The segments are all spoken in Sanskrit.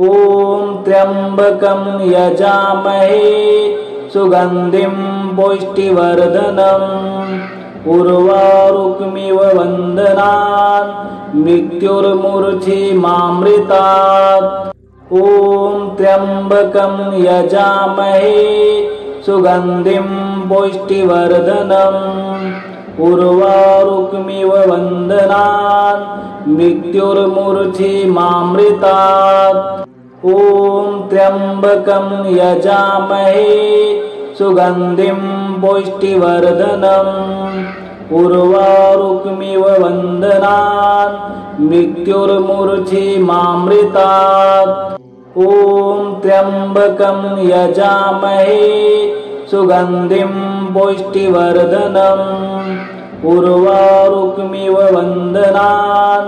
ॐ त्र्यम्बकं यजामहे सुगन्धिं पुष्टिवर्धनम् उर्वारुकमिव वन्दनान् मृत्युर्मूर्च्छिमामृतात्। ॐ त्र्यम्बकं यजामहे सुगन्धिं पुष्टिवर्धनम् उर्वारुकमिव वन्दनान् मृत्युर्मूर्च्छिमामृतात्। ॐ त्र्यम्बकं यजामहे सुगन्धिं पुष्टिवर्धनम् उर्वारुकमिव वन्दनान् मृत्युर्मूर्च्छिमामृतात्। ॐ त्र्यम्बकं यजामहे सुगन्धिं पुष्टिवर्धनम् उर्वारुकमिव वन्दनान्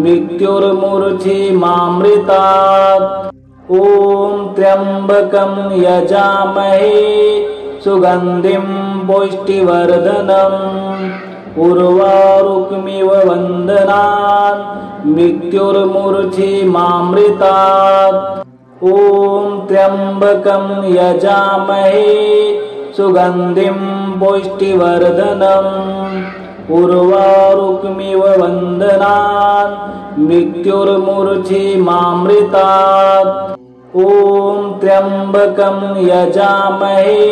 मृत्युर्मूर्च्छिमामृतात्। ॐ त्र्यम्बकं यजामहे सुगन्धिं पुष्टिवर्धनम् उर्वारुकमिव वन्दनान् मृत्युर्मूर्च्छिमामृतात्। ॐ त्र्यम्बकं यजामहे सुगन्धिं पुष्टिवर्धनम् उर्वारुकमिव वन्दनान् मृत्युर्मूर्च्छिमामृतात्। ॐ त्र्यम्बकं यजामहे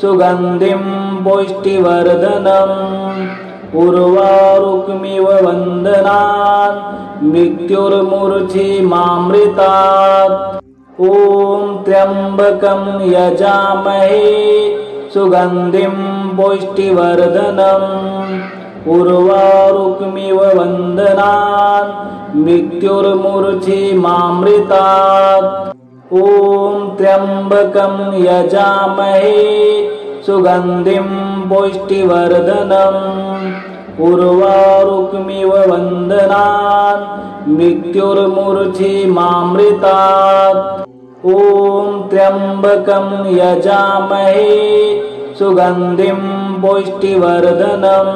सुगन्धिं पुष्टिवर्धनम् उर्वारुकमिव वन्दनान् मृत्युर्मूर्च्छिमामृतात्। ॐ त्र्यम्बकं यजामहे सुगन्धिं पुष्टिवर्धनम् उर्वारुकमिव वन्दनान् मृत्युर्मूर्च्छिमामृतात्। ॐ त्र्यम्बकं यजामहे सुगन्धिं पुष्टिवर्धनम् उर्वारुकमिव वन्दनान् मृत्युर्मूर्च्छिमामृतात्। ॐ त्र्यम्बकं यजामहे सुगन्धिं पुष्टिवर्धनम्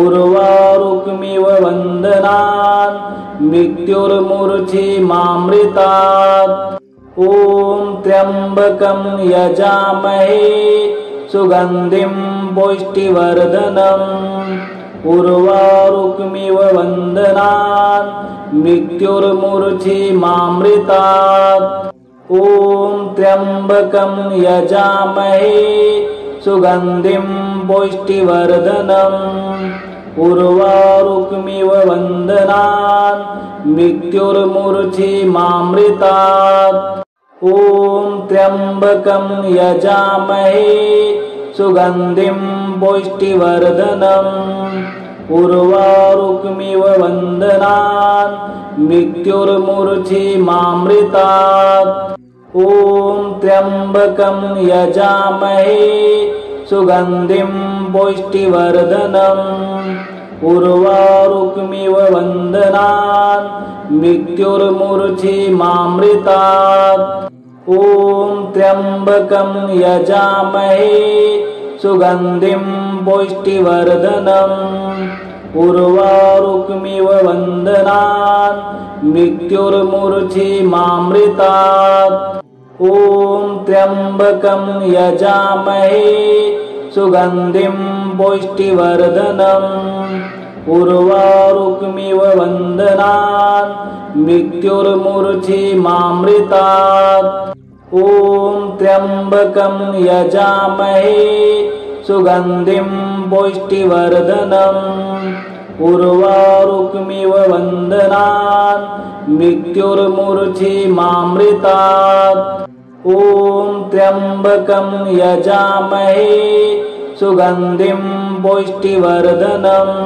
उर्वारुकमिव वन्दनान् मृत्युर्मूर्च्छिमामृतात्। ॐ त्र्यम्बकं यजामहे सुगन्धिं पुष्टिवर्धनम् उर्वारुकमिव वन्दनान् मृत्युर्मूर्च्छिमामृतात्। ॐ त्र्यम्बकं यजामहे सुगन्धिं पुष्टिवर्धनम् उर्वारुकमिव वन्दनान् मृत्युर्मूर्च्छिमामृतात्। ॐ त्र्यम्बकं यजामहे सुगन्धिं पुष्टिवर्धनम् उर्वारुकमिव वन्दनान् मृत्युर्मूर्च्छिमामृतात्। ॐ त्र्यम्बकं यजामहे सुगन्धिं पुष्टिवर्धनम् उर्वारुकमिव वन्दनान् मृत्युर्मूर्च्छिमामृतात्। ॐ त्र्यम्बकं यजामहे सुगन्धिं पुष्टिवर्धनम् उर्वारुकमिव वन्दनान् मृत्युर्मूर्च्छिमामृतात्। ॐ त्र्यम्बकं यजामहे सुगन्धिं पुष्टिवर्धनम् उर्वारुकमिव वन्दनान् मृत्युर्मूर्च्छिमामृतात्। ॐ त्र्यम्बकं यजामहे सुगन्धिं पुष्टिवर्धनम् उर्वारुकमिव वन्दनान् मृत्युर्मूर्च्छिमामृतात्। ॐ त्र्यम्बकं यजामहे सुगन्धिं पुष्टिवर्धनम्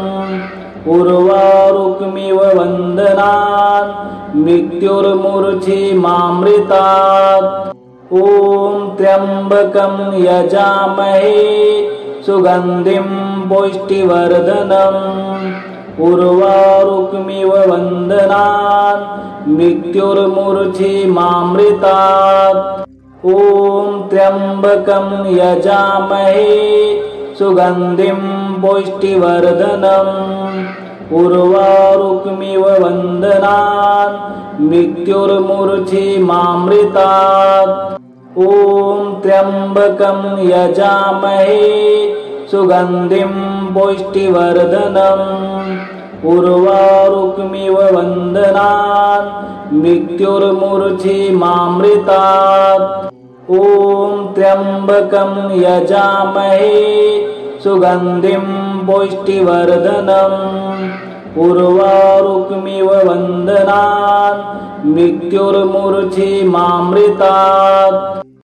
उर्वारुकमिव वन्दनान् मृत्युर्मूर्च्छिमामृतात्। ॐ त्र्यम्बकं यजामहे सुगन्धिं पुष्टिवर्धनम् उर्वारुकमिव वन्दनान् मृत्युर्मूर्च्छिमामृतात्। ॐ त्र्यम्बकं यजामहे सुगन्धिं पुष्टिवर्धनम् उर्वारुकमिव वन्दनान् मृत्युर्मूर्छिमामृतात्। ॐ त्र्यम्बकं यजामहे सुगन्धिं पुष्टिवर्धनम्। उर्वारुकमिव वन्दनान् मृत्युर्मूर्छिमामृतात्। ॐ त्र्यम्बकं यजामहे सुगन्धिं पुष्टिवर्धनम्। उर्वारुकमिव वन्दनान् मृत्युर्मूर्छिमामृतात्।